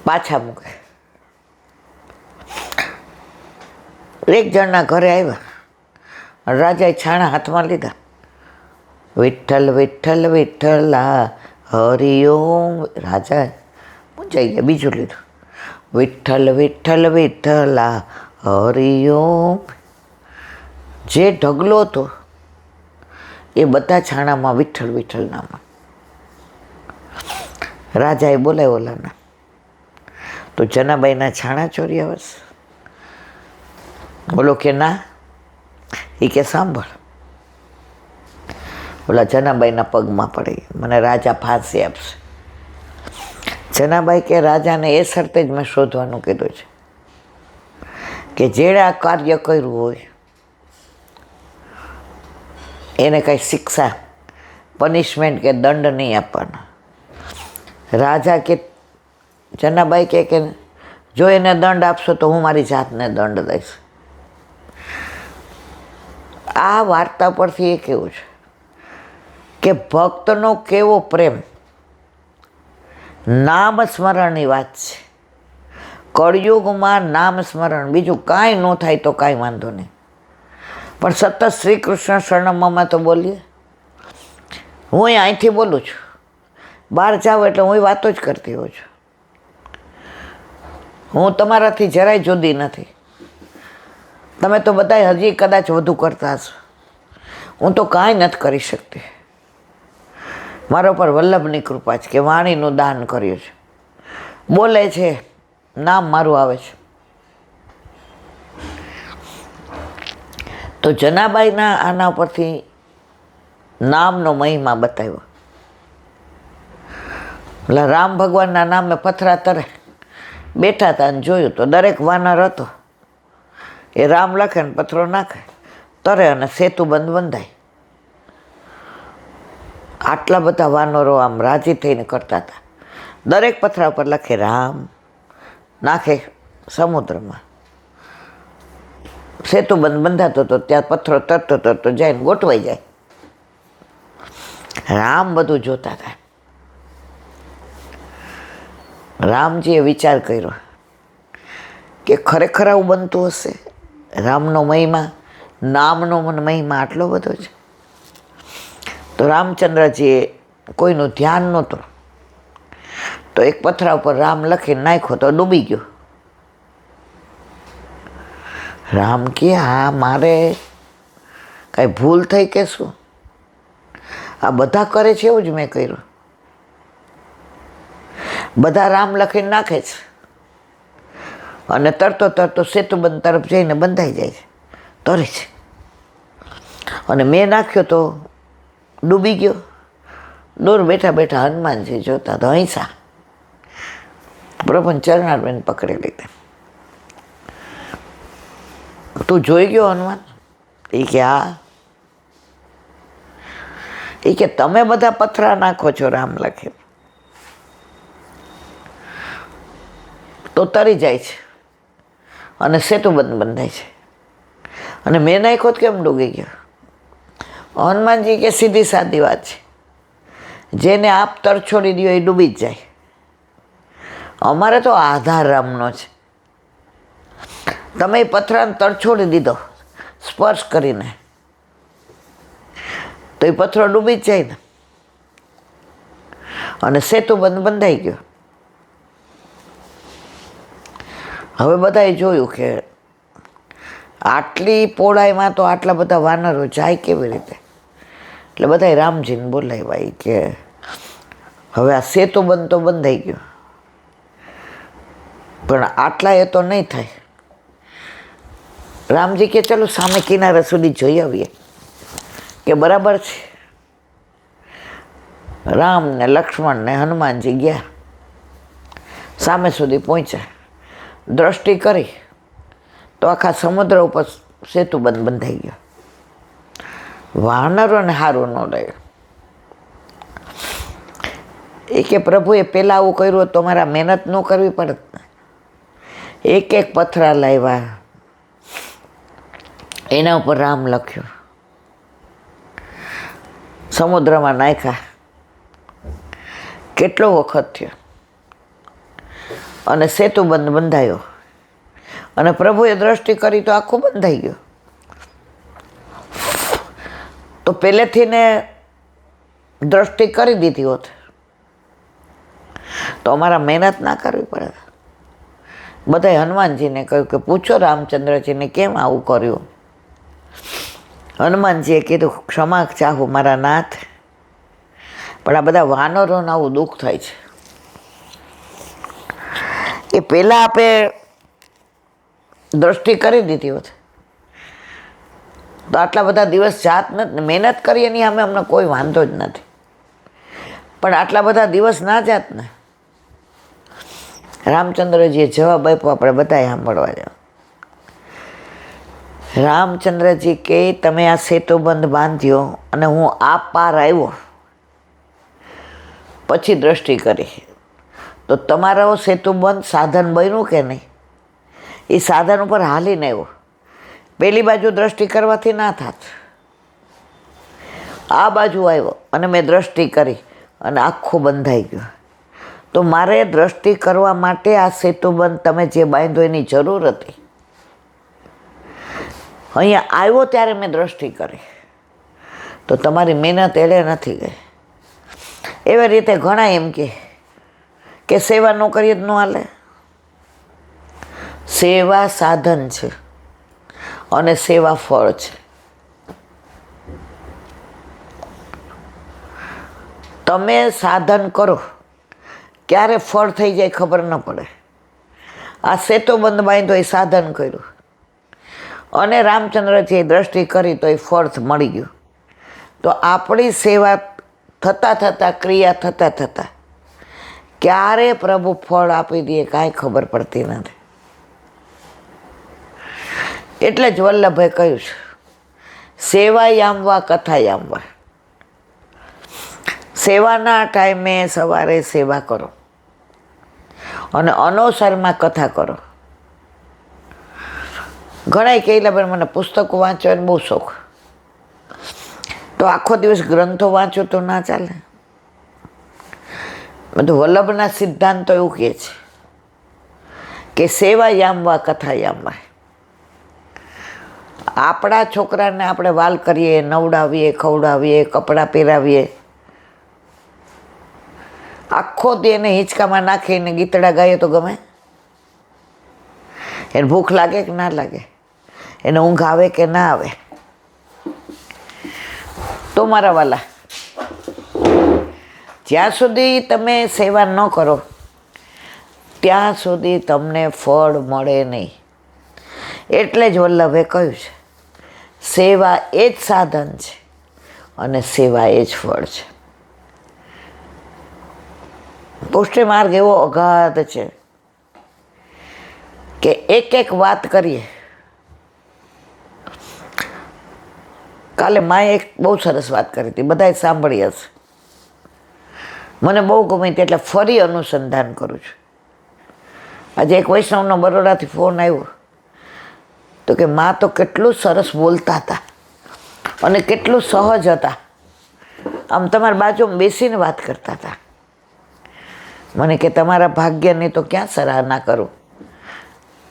પાછા મૂકે. એક જણના ઘરે આવ્યા, રાજાએ છાણા હાથમાં લીધા. વિઠ્ઠલ વિઠ્ઠલ વિઠ્ઠલા હરિઓમ. રાજા મૂંઝાઈ ગયા, બીજું લીધું. વિઠ્ઠલ વિઠ્ઠલ વિઠ્ઠલા હરિઓમ. જે ઢગલો હતો એ બધા છાણામાં વિઠ્ઠલ વિઠ્ઠલ નામાં. રાજાએ બોલાય ઓલાના, તો જનાબાઈના છાણા ચોરી આવશે? બોલો કે ના. એ કે સાંભળ. ઓલા જનાબાઈના પગમાં પડી, મને રાજા ફાંસી આપશે. જનાબાઈ કે રાજાને એ શરતે જ મેં શોધવાનું કીધું છે કે જેણે આ કાર્ય કર્યું હોય એને કંઈ શિક્ષા, પનિશમેન્ટ કે દંડ નહીં આપવાનો. રાજા કે જનાબાઈ કે જો એને દંડ આપશો તો હું મારી જાતને દંડ દઈશ. આ વાર્તા પરથી એ કેવું છે કે ભક્તનો કેવો પ્રેમ. નામ સ્મરણની વાત છે. કળિયુગમાં નામ સ્મરણ, બીજું કાંઈ ન થાય તો કાંઈ વાંધો નહીં, પણ સતત શ્રી કૃષ્ણ શરણમમાં તો બોલીએ. હું અહીંથી બોલું છું, બહાર જાઉં એટલે હું વાતો જ કરતી હોઉં છું. હું તમારાથી જરાય જુદી નથી. તમે તો બધા હજી કદાચ વધુ કરતા હશો, હું તો કાંઈ નથી કરી શકતી. મારા પર વલ્લભની કૃપા છે કે વાણીનું દાન કર્યું છે. બોલે છે, નામ મારું આવે છે. તો જનાબાઈના આના પરથી નામનો મહિમા બતાવ્યો. એટલે રામ ભગવાનના નામે પથરા તરે બેઠા હતા અને જોયું તો દરેક વાનર હતો એ રામ લખે ને પથરો નાખે, તરે અને સેતુ બંધાય. આટલા બધા વાનરો આમ રાજી થઈને કરતા હતા. દરેક પથરા પર લખે રામ, નાખે સમુદ્રમાં. સેતુ બંધાતો હતો, ત્યાં પથ્થરો તરતો તરતો જાય ને ગોઠવાઈ જાય. રામ બધું જોતા હતા. રામજીએ વિચાર કર્યો કે ખરેખર આવું બનતું હશે? રામનો મહિમા, નામનો મહિમા આટલો બધો છે. તો રામચંદ્રજીએ કોઈનું ધ્યાન નહોતું, તો એક પથરા ઉપર રામ લખીને નાખ્યો તો ડૂબી ગયો. રામ કે હા મારે કાંઈ ભૂલ થઈ કે શું? આ બધા કરે છે એવું જ મેં કર્યું. બધા રામ લખીને નાખે છે અને તરતો તરતો સેતુબંધ તરફ જઈને બંધાઈ જાય છે, તરે છે. અને મેં નાખ્યો તો ડૂબી ગયો. દૂર બેઠા બેઠા હનુમાનજી જોતા તો હૈસા પ્રભુને ચરણારબેન પકડી લીધા. તું જોઈ ગયો હનુમાન? એ કે હા. એ કે તમે બધા પથરા નાખો છો રામ લખે તો તરી જાય છે અને સેતુ બંધાય છે, અને મેં નાખ્યો તો કેમ ડૂબી ગયો? હનુમાનજી કે સીધી સાદી વાત છે, જેને આપ તર છોડી દો એ ડૂબી જ જાય. અમારે તો આધાર રામનો છે. તમે એ પથરાને તર છોડી દીધો સ્પર્શ કરીને તો એ પથ્થરો ડૂબી જ જાય ને, અને સેતુ બંધાઈ ગયો. હવે બધાએ જોયું કે આટલી પહોળાઈમાં તો આટલા બધા વાનરો જાય કેવી રીતે? એટલે બધાએ રામજીને બોલાવ્યા કે હવે આ સેતુ તો બંધાઈ ગયો, પણ આટલા એ તો નહીં થાય. રામજી કે ચલો સામે કિનારા સુધી જઈ આવીએ. કે બરાબર છે. રામ ને લક્ષ્મણ ને હનુમાનજી ગયા, સામે સુધી પહોંચ્યા. દ્રષ્ટિ કરી તો આખા સમુદ્ર ઉપર સેતુ બંધાઈ ગયો. વાનરોને હારું ન રહ્યું. એ કે પ્રભુએ પહેલાં આવું કર્યું તો મારા મહેનત ન કરવી પડત. એક એક પથરા લાવ્યા, એના ઉપર રામ લખ્યું, સમુદ્રમાં નાખ્યા. કેટલો વખત થયો? અને સેતુબંધ બંધાયો અને પ્રભુએ દ્રષ્ટિ કરી તો આખું બંધાઈ ગયો. તો પહેલેથી ને દ્રષ્ટિ કરી દીધી હોત તો અમારા મહેનત ના કરવી પડે. બધાએ હનુમાનજીને કહ્યું કે પૂછો રામચંદ્રજીને કેમ આવું કર્યું. હનુમાનજીએ કીધું ક્ષમા ચાહું મારા નાથ, પણ આ બધા વાનરોને આવું દુઃખ થાય છે. એ પહેલાં આપણે દ્રષ્ટિ કરી દીધી હોત તો આટલા બધા દિવસ જાત નથી, મહેનત કરીએ નહીં અમે અમને કોઈ વાંધો જ નથી, પણ આટલા બધા દિવસ ના જાત ને. રામચંદ્રજીએ જવાબ આપ્યો, આપણે બધાએ સાંભળવા જાવ. રામચંદ્રજી કે તમે આ સેતુબંધ બાંધ્યો અને હું આ પાર આવ્યો પછી દ્રષ્ટિ કરી, તો તમારો સેતુબંધ સાધન બન્યું કે નહીં? એ સાધન ઉપર હાલીને આવ્યો. પેલી બાજુ દ્રષ્ટિ કરવાથી ના થાત. આ બાજુ આવ્યો અને મેં દ્રષ્ટિ કરી અને આખું બંધાઈ ગયું. તો મારે દ્રષ્ટિ કરવા માટે આ સેતુબંધ તમે જે બાંધ્યો એની જરૂર હતી. અહીંયા આવ્યો ત્યારે મેં દ્રષ્ટિ કરી, તો તમારી મહેનત એળે નથી ગઈ. એવી રીતે ઘણા એમ કે સેવા ન કરીએ જ ન હાલે. સેવા સાધન છે અને સેવા ફળ છે. તમે સાધન કરો ક્યારે ફળ થઈ જાય ખબર ન પડે. આ સેતુબંધ બાંધ્યો એ સાધન કર્યું અને રામચંદ્રજીએ દ્રષ્ટિ કરી તો એ ફળ મળી ગયું. તો આપણી સેવા થતાં થતાં, ક્રિયા થતાં થતાં ક્યારે પ્રભુ ફળ આપી દે કાંઈ ખબર પડતી નથી. એટલે જ વલ્લભે કહ્યું છે સેવા યામવા કથા યામવા. સેવાના ટાઈમે સવારે સેવા કરો અને અનોસરમાં કથા કરો. ઘણાય કહેલા ભાઈ મને પુસ્તકો વાંચવાનો બહુ શોખ, તો આખો દિવસ ગ્રંથો વાંચો તો ના ચાલે. બધું વલ્લભના સિદ્ધાંતો એવું કહે છે કે સેવા યામવા કથા યામવા. આપણા છોકરાને આપણે વાલ કરીએ, નવડાવીએ, ખવડાવીએ, કપડાં પહેરાવીએ, આખો દી એને હિંચકામાં નાખીને ગીતડા ગાઈએ તો ગમે? એને ભૂખ લાગે કે ના લાગે? એને ઊંઘ આવે કે ના આવે? તો મારા વાલા, જ્યાં સુધી તમે સેવા ન કરો ત્યાં સુધી તમને ફળ મળે નહીં. એટલે જ વલ્લભે કહ્યું છે સેવા એ જ સાધન છે અને સેવા એ જ ફળ છે. પુષ્ટિ માર્ગ એવો અગાધ છે કે એક એક વાત કરીએ. કાલે માએ એક બહુ સરસ વાત કરી હતી, બધાએ સાંભળી હશે. મને બહુ ગમી હતી એટલે ફરી અનુસંધાન કરું છું. આજે એક વૈષ્ણવનો બરોડાથી ફોન આવ્યો તો કે મા તો કેટલું સરસ બોલતા હતા અને કેટલું સહજ હતા, આમ તમારી બાજુમાં બેસીને વાત કરતા હતા. મને કે તમારા ભાગ્યની તો ક્યાં સરાહના કરું.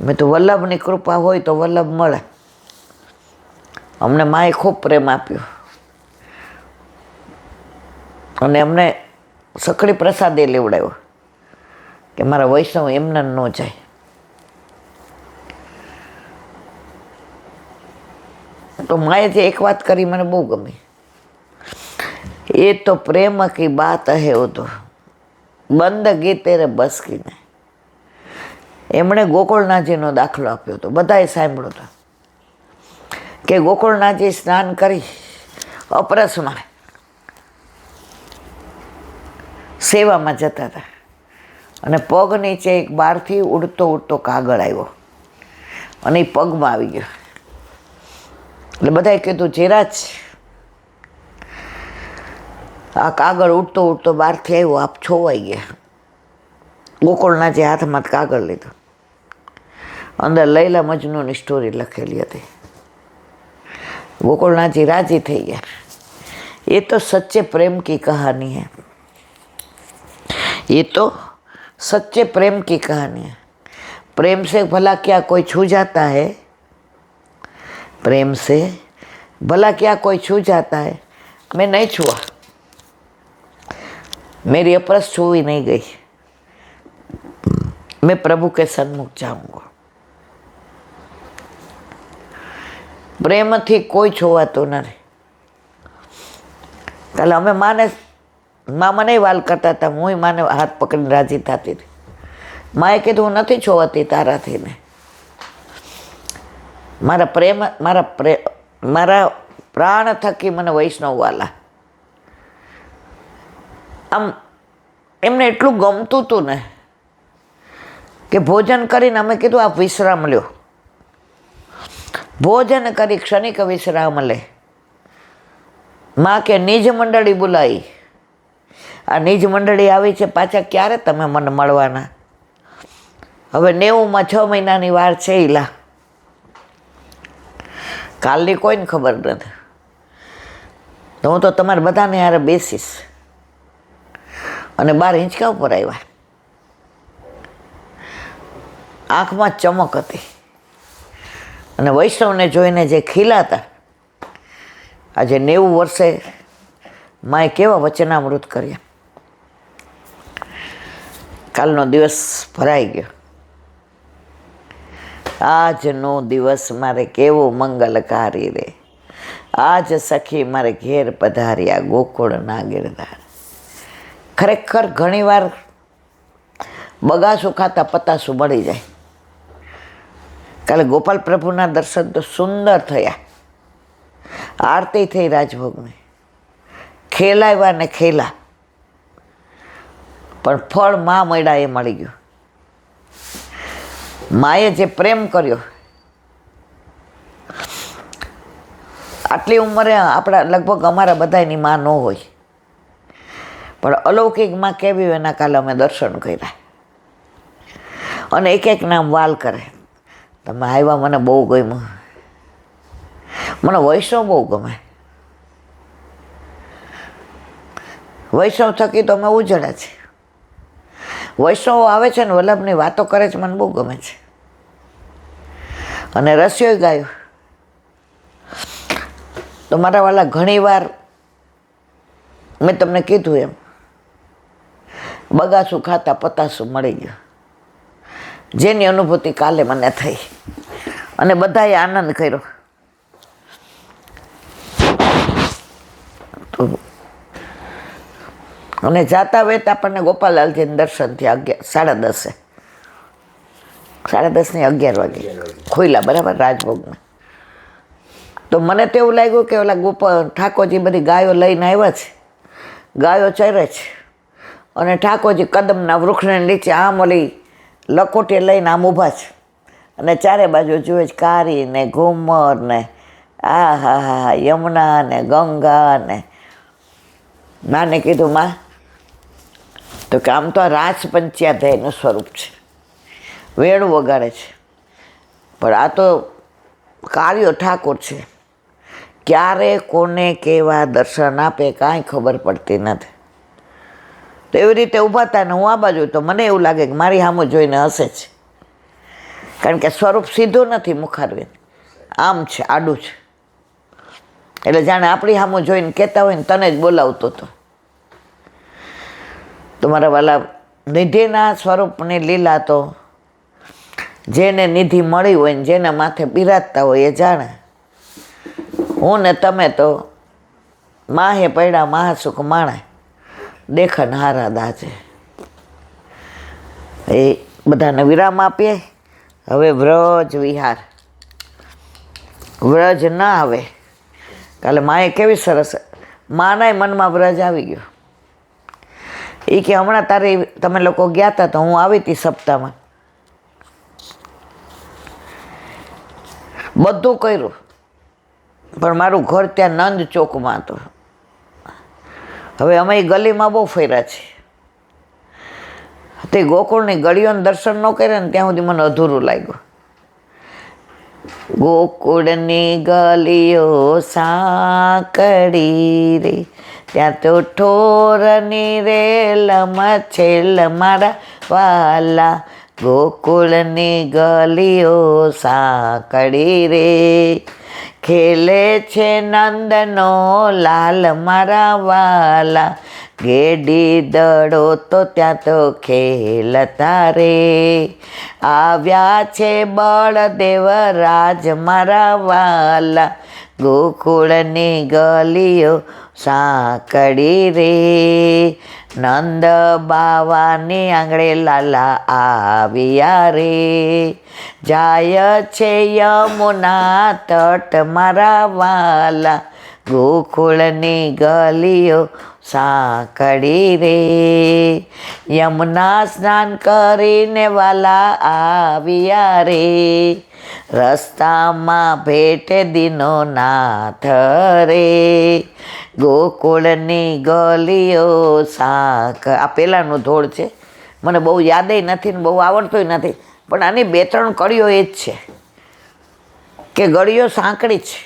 મેં તો વલ્લભની કૃપા હોય તો વલ્લભ મળે. અમને માએ ખૂબ પ્રેમ આપ્યો અને અમને સખડી પ્રસાદે લેવડાવ્યો કે મારા વૈષ્ણવ એમને ન જાય. તો માએ જે એક વાત કરી મને બહુ ગમી. એ તો પ્રેમ કી બાત હે વો તો બંદગી તેરે બસ કી નહીં. એમણે ગોકુળનાથજીનો દાખલો આપ્યો હતો, બધાએ સાંભળ્યો હતો કે ગોકુળનાથજી સ્નાન કરી અપરસમાં સેવામાં જતા હતા અને પગ નીચે એક બહારથી ઉડતો ઉડતો કાગળ આવ્યો અને એ પગમાં આવી ગયો. એટલે બધાએ કીધું જેરાજ આ કાગળ ઉડતો ઉડતો બહારથી આવ્યો, આપ છોવાઈ ગયા. ગોકુળનાથજી હાથમાં કાગળ લીધું, અંદર લૈલા મજનૂની સ્ટોરી લખેલી હતી. ગોકુળનાથજી રાજી થઈ ગયા. એ તો સચ્ચે પ્રેમ કી કહાની હૈ. ये तो सच्चे प्रेम की कहानी है। प्रेम से भला क्या कोई छू जाता है, प्रेम से भला क्या कोई छू जाता है। मैं नहीं छुआ, मेरी अपरस छुई नहीं गई। मैं प्रभु के सन्मुख जाऊंगा। प्रेम थी कोई छुवातो नहीं। काले अमे माने माँ મને વાલ કરતા હતા, હું માને હાથ પકડીને રાજી થતી હતી। માએ કીધું હું નથી છોવાતી તારાથી ને, મારા પ્રાણ થકી મને વૈષ્ણવ વાલા। આમ એમને એટલું ગમતું હતું ને કે ભોજન કરીને અમે કીધું આપ વિશ્રામ લ્યો। ભોજન કરી ક્ષણિક વિશ્રામ લે। માં કે નિજ મંડળી બોલાવી। આ નિજ મંડળી આવી છે, પાછા ક્યારે તમે મને મળવાના? હવે 90માં 6 મહિનાની વાર છે ઈલા, કાલની કોઈને ખબર નથી। તો હું તો તમારે બધાને યારે બેસીશ। અને 12 હિંચકા ઉપર આવ્યા, આંખમાં ચમક હતી અને વૈષ્ણવને જોઈને જે ખીલાતા। આજે 90 વર્ષે માએ કેવા વચનામૃત કર્યા। કાલનો દિવસ ભરાઈ ગયો। આજનો દિવસ મારે કેવો મંગલકારી રે। આજ સખી મારે ઘેર પધાર્યા ગોકુળના ગિરધાર। ખરેખર ઘણીવાર બગાસું ખાતા પતાસું મળી જાય। કાલે ગોપાલ પ્રભુના દર્શન તો સુંદર થયા। આરતી થઈ રાજભોગની, ખેલાવ્યા ને ખેલા, પણ ફળ માં મળ્યા એ મળી ગયું। માએ જે પ્રેમ કર્યો, આટલી ઉંમરે આપણા લગભગ અમારા બધાની માં ન હોય, પણ અલૌકિક માં કેવી એના કાલે અમે દર્શન કર્યા। અને એક એક નામ વાલ કરે, તમે આવ્યા મને બહુ ગમ્યું। મને વૈષ્ણવ બહુ ગમે। વૈષ્ણવ થકી તો અમે ઉજળ્યા છે। વૈષ્ણવ આવે છે ને વલ્લભની વાતો કરે છે, મને બહુ ગમે છે। અને રસિયો ગાયો તો મારા વાલા ઘણી વાર મેં તમને કીધું એમ બગાસું ખાતા પતાસું મળી ગયું, જેની અનુભૂતિ કાલે મને થઈ અને બધાએ આનંદ કર્યો। અને જાતા વેત આપણને ગોપાલાલજીને દર્શન થયા 10:30 11 વાગે ખોઈલા બરાબર રાજભોગમાં। તો મને તો એવું લાગ્યું કે ઓલા ઠાકોરજી બધી ગાયો લઈને આવ્યા છે, ગાયો ચરે છે અને ઠાકોરજી કદમના વૃક્ષને નીચે આમ ઓલી લકોટી લઈને આમ ઊભા છે અને ચારે બાજુ જુએ છે કારી ને ઘુમર ને આ હા યમુના ને ગંગા ને। માને કીધું માં, તો કે આમ તો આ રાસ પંચાધ્યાયનું સ્વરૂપ છે, વેણું વગાડે છે, પણ આ તો કાર્યો ઠાકોર છે, ક્યારે કોને કેવા દર્શન આપે કાંઈ ખબર પડતી નથી। તો એવી રીતે ઊભા હતા ને હું આ બાજુ, તો મને એવું લાગે કે મારી સામું જોઈને હસે છે, કારણ કે સ્વરૂપ સીધું નથી મુખારવે, આમ છે, આડું છે, એટલે જાણે આપણી સામું જોઈને કહેતા હોય ને તને જ બોલાવતો હતો। તો મારા વાલા નિધિના સ્વરૂપની લીલા તો જેને નિધિ મળી હોય ને જેને માથે બિરાજતા હોય એ જાણે। હું ને તમે તો માહે પડ્યા મહાસુખ માણે, દેખન હારા દાજે। એ બધાને વિરામ આપીએ। હવે વ્રજ વિહાર, વ્રજ ના આવે। કાલે માએ કેવી સરસ, માનાય મનમાં વ્રજ આવી ગયો। એ કે હમણાં તારે તમે લોકો ગયા હતા તો હું આવી હતી સપ્તાહમાં, બધું કર્યું, પણ મારું ઘર ત્યાં નંદ ચોકમાં હતું। હવે અમે ગલીમાં બહુ ફર્યા છીએ, તે ગોકુળની ગળીઓને દર્શન ન કર્યા ને ત્યાં સુધી મને અધૂરું લાગ્યું। ગોકુળની ગલીઓ સાંકડી રે, ત્યાં તો ઠોરની રેલ મછેલ મારા વાલા. ગોકુળની ગલીઓ સાંકડી રે, ખેલે છે નંદનો લાલ મારા વાલા. ગેડી દડો તો ત્યાં તો ખેલતા રે, આવ્યા છે બળદેવ રાજ મારા વાલા. ગોકુળની ગલીઓ સાંકડી રે, નંદ બાવાની આંગણે લાલા આવ્યા રે. જાય છે યમુના તટ મારા વાલા. ગોકુળની ગલીઓ સાંકડી રે, યમુના સ્નાન કરીને વાલા આવ્યા રે. રસ્તામાં ભેટે દીનો નાથ રે, ગોકુળની ગલીઓ આ પહેલાંનું ધોળ છે, મને બહુ યાદેય નથી ને બહુ આવડતુંય નથી, પણ આની બે ત્રણ કડીઓ એ જ છે કે ગળીઓ સાંકડી છે.